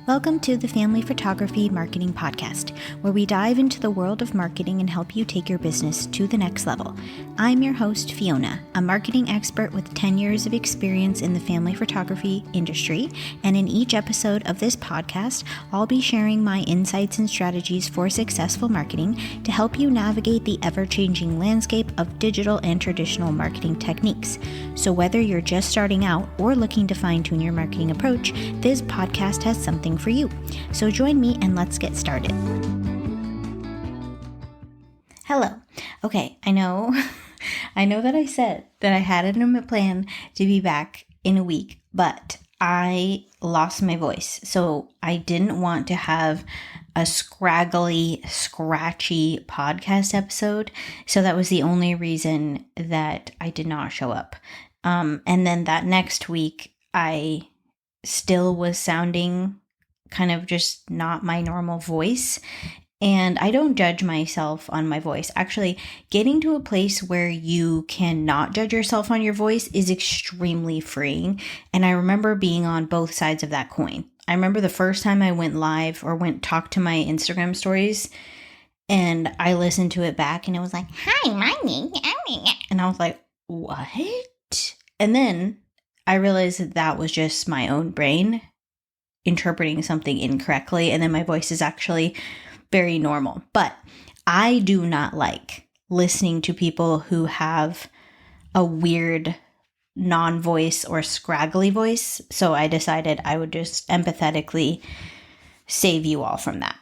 Welcome to the Family Photography Marketing Podcast, where we dive into the world of marketing and help you take your business to the next level. I'm your host, Fiona, a marketing expert with 10 years of experience in the family photography industry, and in each episode of this podcast, I'll be sharing my insights and strategies for successful marketing to help you navigate the ever-changing landscape of digital and traditional marketing techniques. So whether you're just starting out or looking to fine-tune your marketing approach, this podcast has something for you. So join me and let's get started. Hello. Okay, I know that I said that I had it in my plan to be back in a week, but I lost my voice. So I didn't want to have a scraggly, scratchy podcast episode. So that was the only reason that I did not show up. And then that next week, I still was sounding kind of just not my normal voice. And I don't judge myself on my voice. Actually, getting to a place where you cannot judge yourself on your voice is extremely freeing. And I remember being on both sides of that coin. I remember the first time I went live or talked to my Instagram stories, and I listened to it back and it was like, "Hi, my name," and I was like, "What?" And then I realized that was just my own brain interpreting something incorrectly, and then my voice is actually very normal. But I do not like listening to people who have a weird non-voice or scraggly voice, so I decided I would just empathetically save you all from that.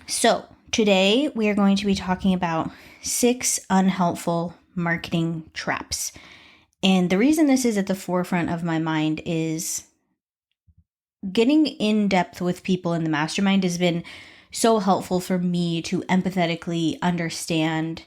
So today we are going to be talking about 6 unhelpful marketing traps. And the reason this is at the forefront of my mind is getting in depth with people in the mastermind has been so helpful for me to empathetically understand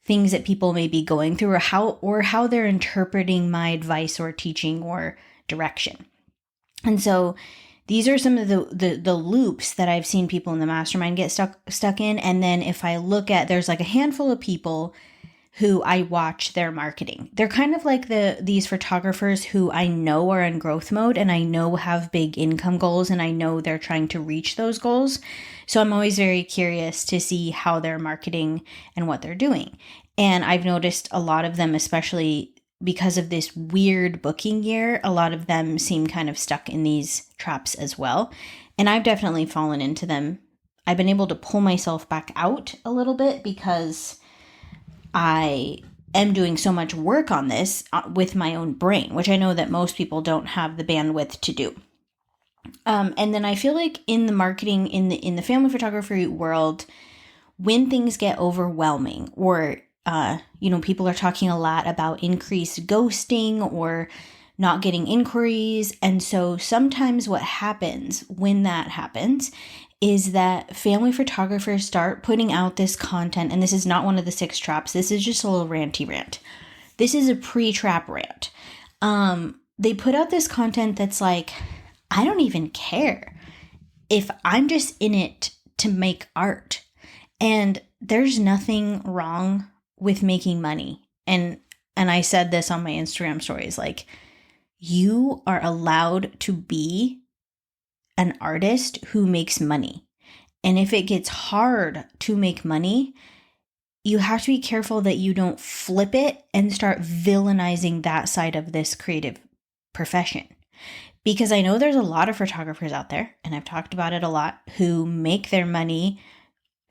things that people may be going through or how they're interpreting my advice or teaching or direction. And so these are some of the loops that I've seen people in the mastermind get stuck in. And then if I look at, there's like a handful of people who I watch their marketing. They're kind of like these photographers who I know are in growth mode and I know have big income goals and I know they're trying to reach those goals. So I'm always very curious to see how they're marketing and what they're doing. And I've noticed a lot of them, especially because of this weird booking year, a lot of them seem kind of stuck in these traps as well. And I've definitely fallen into them. I've been able to pull myself back out a little bit because I am doing so much work on this with my own brain, which I know that most people don't have the bandwidth to do. And then I feel like in the marketing, in the family photography world, when things get overwhelming or, people are talking a lot about increased ghosting or not getting inquiries. And so sometimes what happens when that happens is that family photographers start putting out this content, and this is not one of the 6 traps. This is just a little ranty rant. This is a pre-trap rant. They put out this content that's like, I don't even care if I'm just in it to make art. And there's nothing wrong with making money. And I said this on my Instagram stories, like, you are allowed to be an artist who makes money. And if it gets hard to make money, you have to be careful that you don't flip it and start villainizing that side of this creative profession. Because I know there's a lot of photographers out there, and I've talked about it a lot, who make their money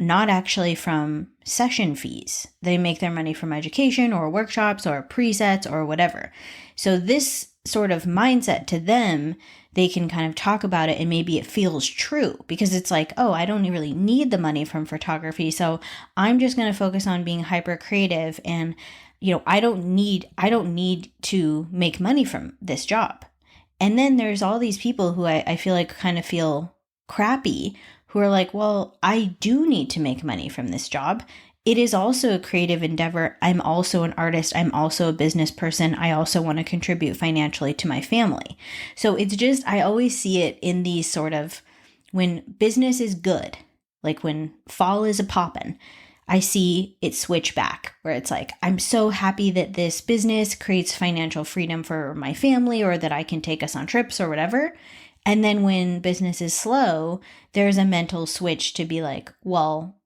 not actually from session fees. They make their money from education or workshops or presets or whatever. So this sort of mindset to them, they can kind of talk about it and maybe it feels true because it's like, oh, I don't really need the money from photography. So I'm just going to focus on being hyper creative and, I don't need to make money from this job. And then there's all these people who I feel like kind of feel crappy who are like, well, I do need to make money from this job. It is also a creative endeavor. I'm also an artist. I'm also a business person. I also want to contribute financially to my family. So it's just, I always see it in these sort of, when business is good, like when fall is a poppin', I see it switch back where it's like, I'm so happy that this business creates financial freedom for my family or that I can take us on trips or whatever. And then when business is slow, there's a mental switch to be like, well,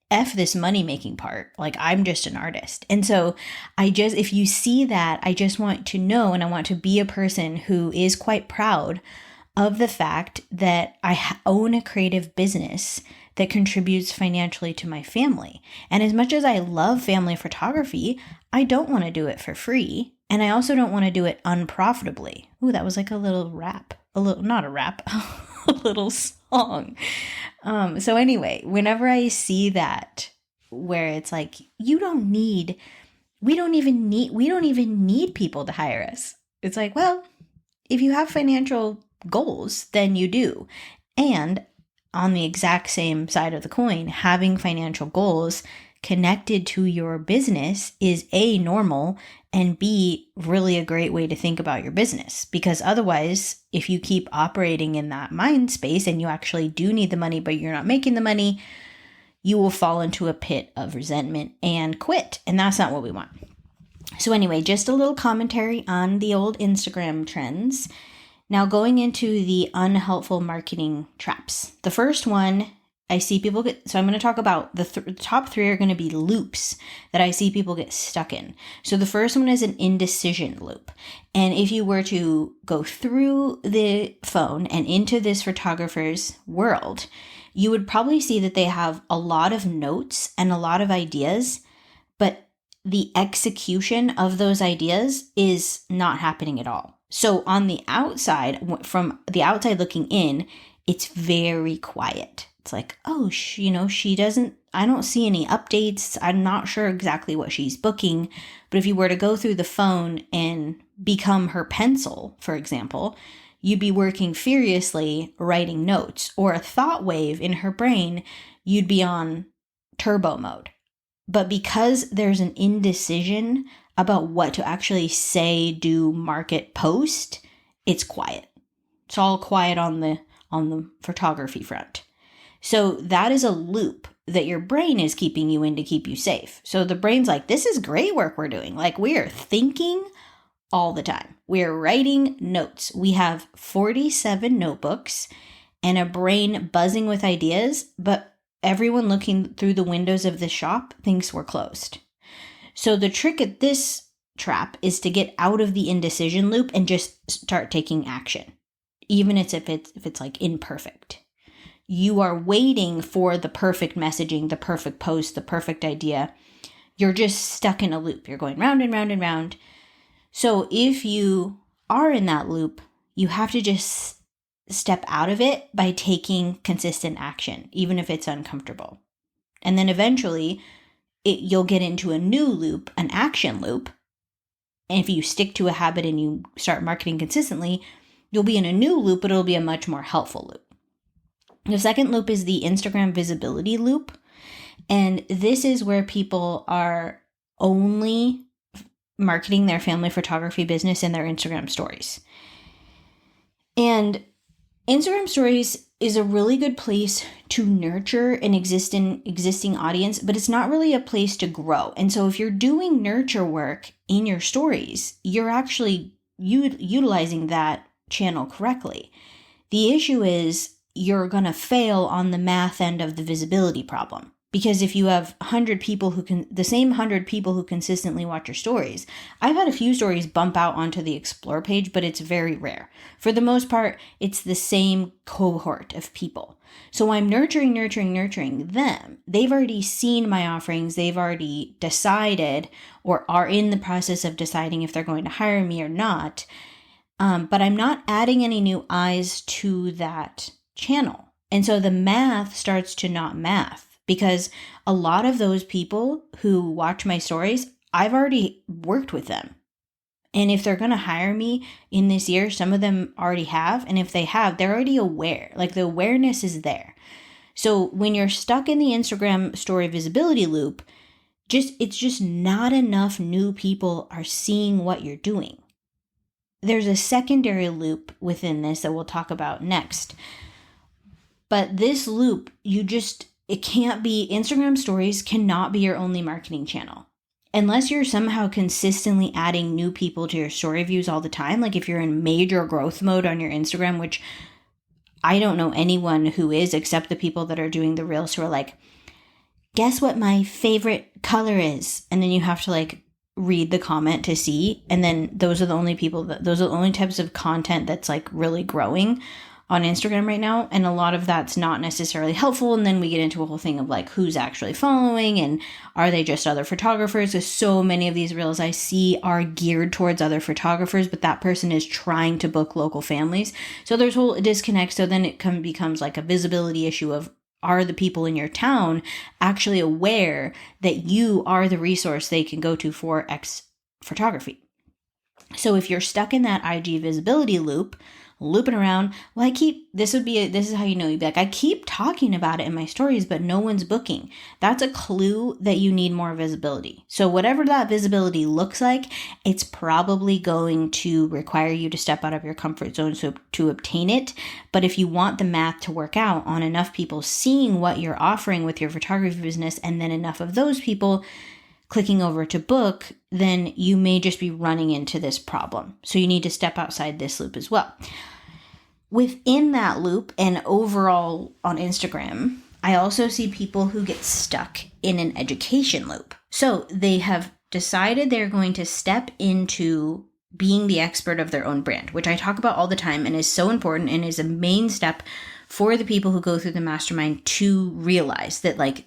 F this money making part. Like, I'm just an artist. And so if you see that, I just want to know, and I want to be a person who is quite proud of the fact that I own a creative business that contributes financially to my family. And as much as I love family photography, I don't want to do it for free. And I also don't want to do it unprofitably. Ooh, that was like a little rap. Not a rap, a little song. So anyway, whenever I see that, where it's like, we don't even need people to hire us. It's like, well, if you have financial goals, then you do. And on the exact same side of the coin, having financial goals connected to your business is A, normal, and B, really a great way to think about your business. Because otherwise, if you keep operating in that mind space and you actually do need the money, but you're not making the money, you will fall into a pit of resentment and quit. And that's not what we want. So anyway, just a little commentary on the old Instagram trends. Now going into the unhelpful marketing traps. The first one I see people get, so I'm going to talk about the top three are going to be loops that I see people get stuck in. So the first one is an indecision loop. And if you were to go through the phone and into this photographer's world, you would probably see that they have a lot of notes and a lot of ideas, but the execution of those ideas is not happening at all. So on the outside, from the outside looking in, it's very quiet. It's like, oh, she doesn't, I don't see any updates. I'm not sure exactly what she's booking. But if you were to go through the phone and become her pencil, for example, you'd be working furiously writing notes, or a thought wave in her brain, you'd be on turbo mode. But because there's an indecision about what to actually say, do, market, post, it's quiet. It's all quiet on the photography front. So that is a loop that your brain is keeping you in to keep you safe. So the brain's like, this is great work we're doing. Like, we are thinking all the time. We are writing notes. We have 47 notebooks and a brain buzzing with ideas, but everyone looking through the windows of the shop thinks we're closed. So the trick at this trap is to get out of the indecision loop and just start taking action, even if it's like imperfect. You are waiting for the perfect messaging, the perfect post, the perfect idea. You're just stuck in a loop. You're going round and round and round. So if you are in that loop, you have to just step out of it by taking consistent action, even if it's uncomfortable. And then eventually you'll get into a new loop, an action loop. And if you stick to a habit and you start marketing consistently, you'll be in a new loop, but it'll be a much more helpful loop. The second loop is the Instagram visibility loop. And this is where people are only marketing their family photography business in their Instagram stories. And Instagram stories is a really good place to nurture an existing audience, but it's not really a place to grow. And so if you're doing nurture work in your stories, you're actually utilizing that channel correctly. The issue is you're going to fail on the math end of the visibility problem. Because if you have the same 100 people who consistently watch your stories, I've had a few stories bump out onto the explore page, but it's very rare. For the most part, it's the same cohort of people. So I'm nurturing them. They've already seen my offerings. They've already decided or are in the process of deciding if they're going to hire me or not. But I'm not adding any new eyes to that channel. And so the math starts to not math. Because a lot of those people who watch my stories, I've already worked with them. And if they're going to hire me in this year, some of them already have. And if they have, they're already aware. Like, the awareness is there. So when you're stuck in the Instagram story visibility loop, it's just not enough new people are seeing what you're doing. There's a secondary loop within this that we'll talk about next. But this loop, it can't be, Instagram stories cannot be your only marketing channel. Unless you're somehow consistently adding new people to your story views all the time, like if you're in major growth mode on your Instagram, which I don't know anyone who is, except the people that are doing the reels who are like, guess what my favorite color is? And then you have to like read the comment to see. And then those are the only types of content that's like really growing on Instagram right now. And a lot of that's not necessarily helpful. And then we get into a whole thing of like, who's actually following and are they just other photographers? Because so many of these reels I see are geared towards other photographers, but that person is trying to book local families. So there's a whole disconnect. So then it becomes like a visibility issue of, are the people in your town actually aware that you are the resource they can go to for X photography? So if you're stuck in that IG visibility loop, looping around, well, this is how you know, you'd be like, I keep talking about it in my stories, but no one's booking. That's a clue that you need more visibility. So whatever that visibility looks like, it's probably going to require you to step out of your comfort zone to obtain it. But if you want the math to work out on enough people seeing what you're offering with your photography business, and then enough of those people clicking over to book, then you may just be running into this problem. So you need to step outside this loop as well. Within that loop and overall on Instagram, I also see people who get stuck in an education loop. So they have decided they're going to step into being the expert of their own brand, which I talk about all the time and is so important and is a main step for the people who go through the mastermind to realize that like,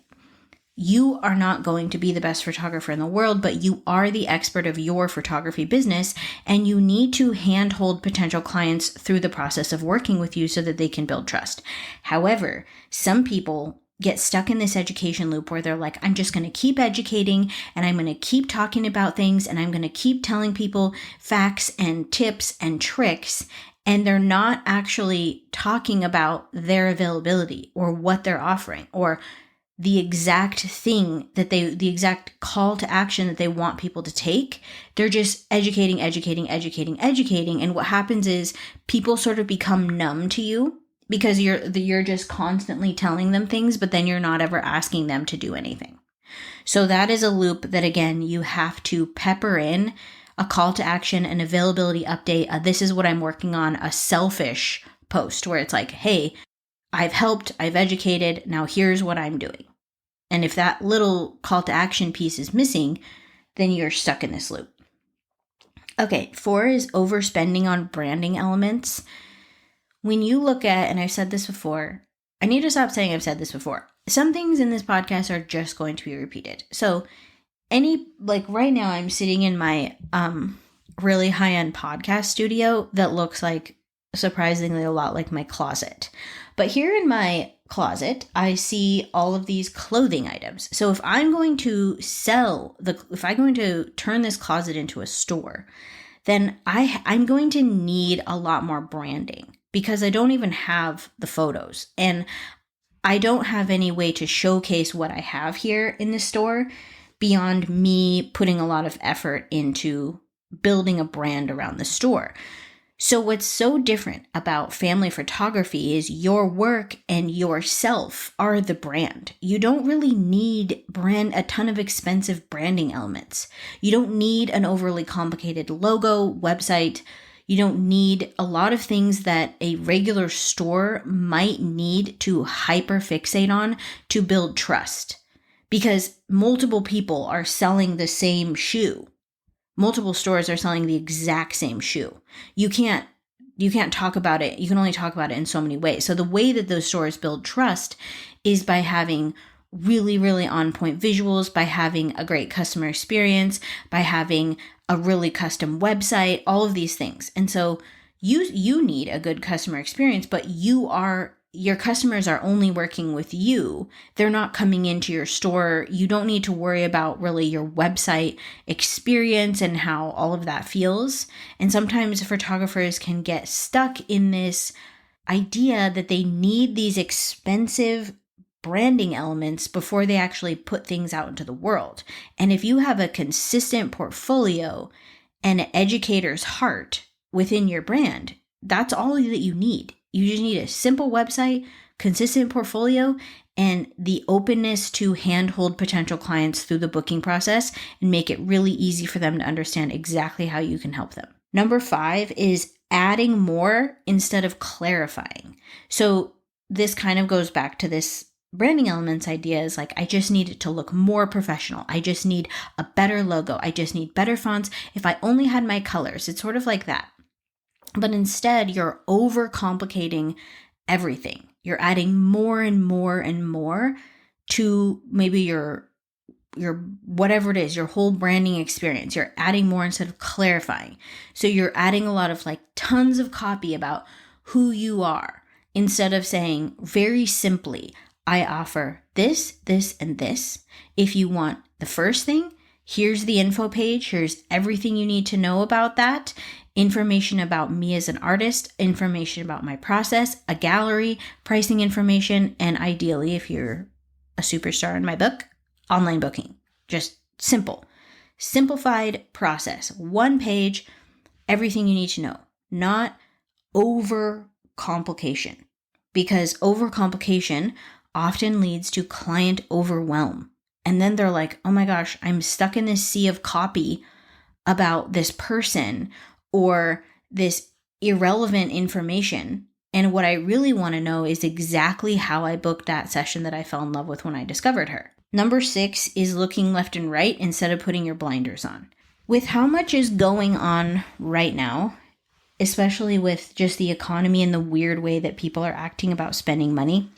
you are not going to be the best photographer in the world, but you are the expert of your photography business, and you need to handhold potential clients through the process of working with you so that they can build trust. However, some people get stuck in this education loop where they're like, I'm just going to keep educating and I'm going to keep talking about things and I'm going to keep telling people facts and tips and tricks. And they're not actually talking about their availability or what they're offering or the exact thing the exact call to action that they want people to take. They're just educating. And what happens is people sort of become numb to you because you're just constantly telling them things, but then you're not ever asking them to do anything. So that is a loop that, again, you have to pepper in a call to action, an availability update. This is what I'm working on, a selfish post where it's like, hey, I've helped, I've educated, now here's what I'm doing. And if that little call to action piece is missing, then you're stuck in this loop. Okay, 4 is overspending on branding elements. When you look at, and I've said this before, I need to stop saying I've said this before. Some things in this podcast are just going to be repeated. So right now I'm sitting in my really high-end podcast studio that looks like surprisingly a lot like my closet. But here in my closet, I see all of these clothing items. So if I'm going to turn this closet into a store, then I'm going to need a lot more branding because I don't even have the photos and I don't have any way to showcase what I have here in the store beyond me putting a lot of effort into building a brand around the store. So what's so different about family photography is your work and yourself are the brand. You don't really need a ton of expensive branding elements. You don't need an overly complicated logo, website. You don't need a lot of things that a regular store might need to hyperfixate on to build trust. Because multiple people are selling the same shoe. Multiple stores are selling the exact same shoe. You can't talk about it. You can only talk about it in so many ways. So the way that those stores build trust is by having really, really on point visuals, by having a great customer experience, by having a really custom website, all of these things. And so you need a good customer experience, but your customers are only working with you. They're not coming into your store. You don't need to worry about really your website experience and how all of that feels. And sometimes photographers can get stuck in this idea that they need these expensive branding elements before they actually put things out into the world. And if you have a consistent portfolio and an educator's heart within your brand, that's all that you need. You just need a simple website, consistent portfolio, and the openness to handhold potential clients through the booking process and make it really easy for them to understand exactly how you can help them. Number 5 is adding more instead of clarifying. So this kind of goes back to this branding elements idea is like, I just need it to look more professional. I just need a better logo. I just need better fonts. If I only had my colors, it's sort of like that. But instead, you're overcomplicating everything. You're adding more and more and more to maybe your whatever it is, your whole branding experience. You're adding more instead of clarifying. So you're adding a lot of like tons of copy about who you are instead of saying very simply, I offer this, this, and this. If you want the first thing, here's the info page. Here's everything you need to know about that. Information about me as an artist, information about my process, a gallery, pricing information, and ideally, if you're a superstar in my book, online booking. Just simple. Simplified process. One page, everything you need to know. Not over complication. Because overcomplication often leads to client overwhelm. And then they're like, oh my gosh, I'm stuck in this sea of copy about this person or this irrelevant information. And what I really want to know is exactly how I booked that session that I fell in love with when I discovered her. Number 6 is looking left and right instead of putting your blinders on. With how much is going on right now, especially with just the economy and the weird way that people are acting about spending money,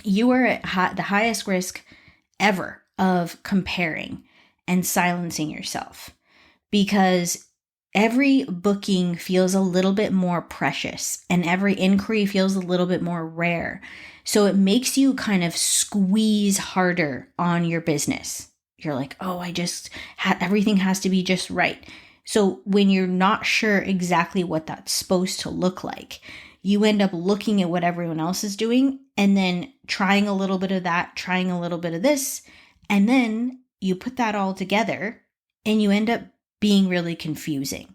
you are at the highest risk ever of comparing and silencing yourself, because every booking feels a little bit more precious and every inquiry feels a little bit more rare. So it makes you kind of squeeze harder on your business. You're like, oh, everything has to be just right. So when you're not sure exactly what that's supposed to look like, you end up looking at what everyone else is doing and then trying a little bit of that, trying a little bit of this, and then you put that all together and you end up being really confusing.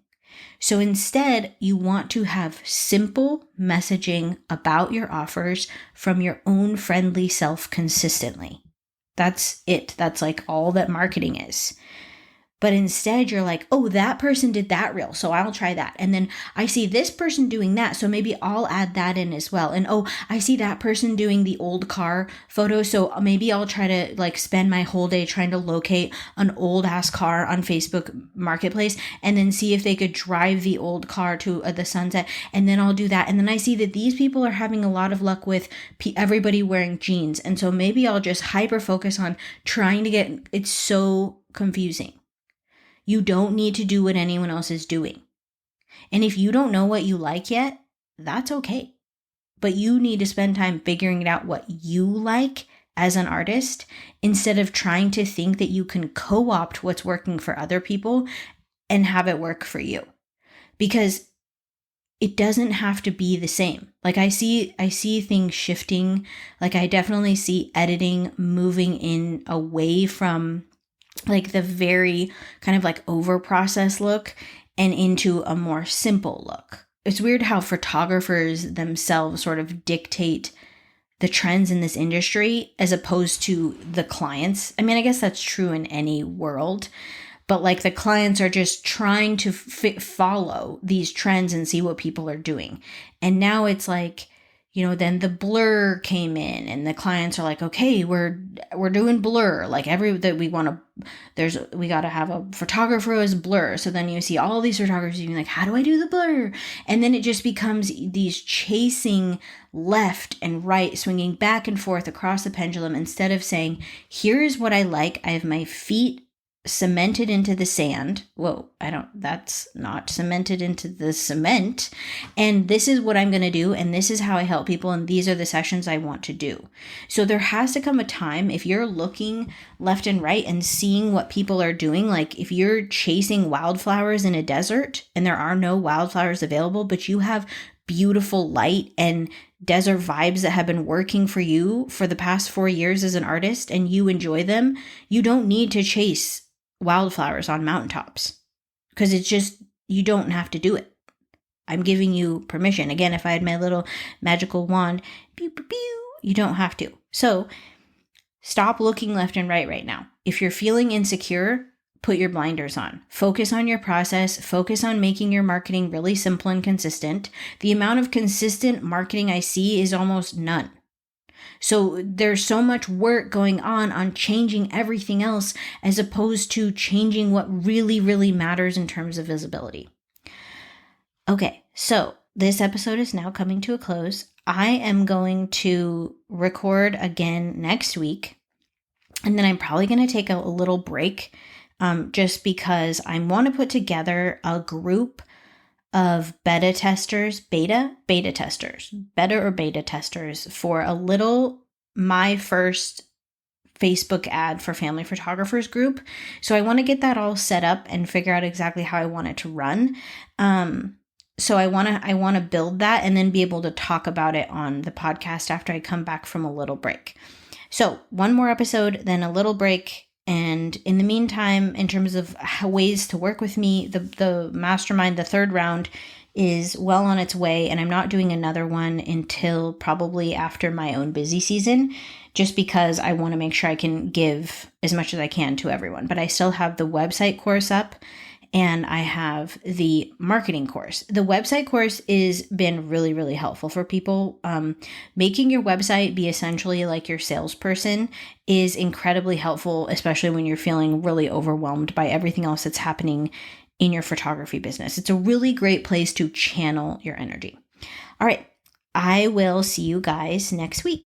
So instead, you want to have simple messaging about your offers from your own friendly self consistently. That's it. That's like all that marketing is. But instead, you're like, oh, that person did that reel, so I'll try that. And then I see this person doing that, so maybe I'll add that in as well. And oh, I see that person doing the old car photo, so maybe I'll try to like spend my whole day trying to locate an old ass car on Facebook Marketplace and then see if they could drive the old car to the sunset. And then I'll do that. And then I see that these people are having a lot of luck with everybody wearing jeans. And so maybe I'll just hyper focus on trying to get, it's so confusing. You don't need to do what anyone else is doing. And if you don't know what you like yet, that's okay. But you need to spend time figuring out what you like as an artist instead of trying to think that you can co-opt what's working for other people and have it work for you. Because it doesn't have to be the same. Like I see things shifting. Like I definitely see editing moving in away from like the very kind of like over processed look and into a more simple look. It's weird how photographers themselves sort of dictate the trends in this industry as opposed to the clients. I mean, I guess that's true in any world, but like the clients are just trying to follow these trends and see what people are doing. And now it's like, you know, then the blur came in and the clients are like, okay, we're doing blur. Like we got to have a photographer as blur. So then you see all these photographers being like, how do I do the blur? And then it just becomes these chasing left and right, swinging back and forth across the pendulum instead of saying, here's what I like. I have my feet cemented into the sand. That's not cemented into the cement. And this is what I'm going to do. And this is how I help people. And these are the sessions I want to do. So there has to come a time if you're looking left and right and seeing what people are doing, like if you're chasing wildflowers in a desert and there are no wildflowers available, but you have beautiful light and desert vibes that have been working for you for the past 4 years as an artist and you enjoy them, you don't need to chase wildflowers on mountaintops because it's just, you don't have to do it. I'm giving you permission. Again, if I had my little magical wand, pew, pew, pew, you don't have to. So stop looking left and right now. If you're feeling insecure, put your blinders on. Focus on your process. Focus on making your marketing really simple and consistent. The amount of consistent marketing I see is almost none. So there's so much work going on changing everything else as opposed to changing what really, really matters in terms of visibility. Okay, so this episode is now coming to a close. I am going to record again next week, and then I'm probably going to take a little break just because I want to put together a group of beta testers for a little my first Facebook ad for family photographers group. So I want to get that all set up and figure out exactly how I want it to run. So I want to build that and then be able to talk about it on the podcast after I come back from a little break. So one more episode, then a little break. And in the meantime, in terms of ways to work with me, the mastermind, the third round is well on its way. And I'm not doing another one until probably after my own busy season, just because I want to make sure I can give as much as I can to everyone. But I still have the website course up, and I have the marketing course. The website course has been really, really helpful for people. Making your website be essentially like your salesperson is incredibly helpful, especially when you're feeling really overwhelmed by everything else that's happening in your photography business. It's a really great place to channel your energy. All right, I will see you guys next week.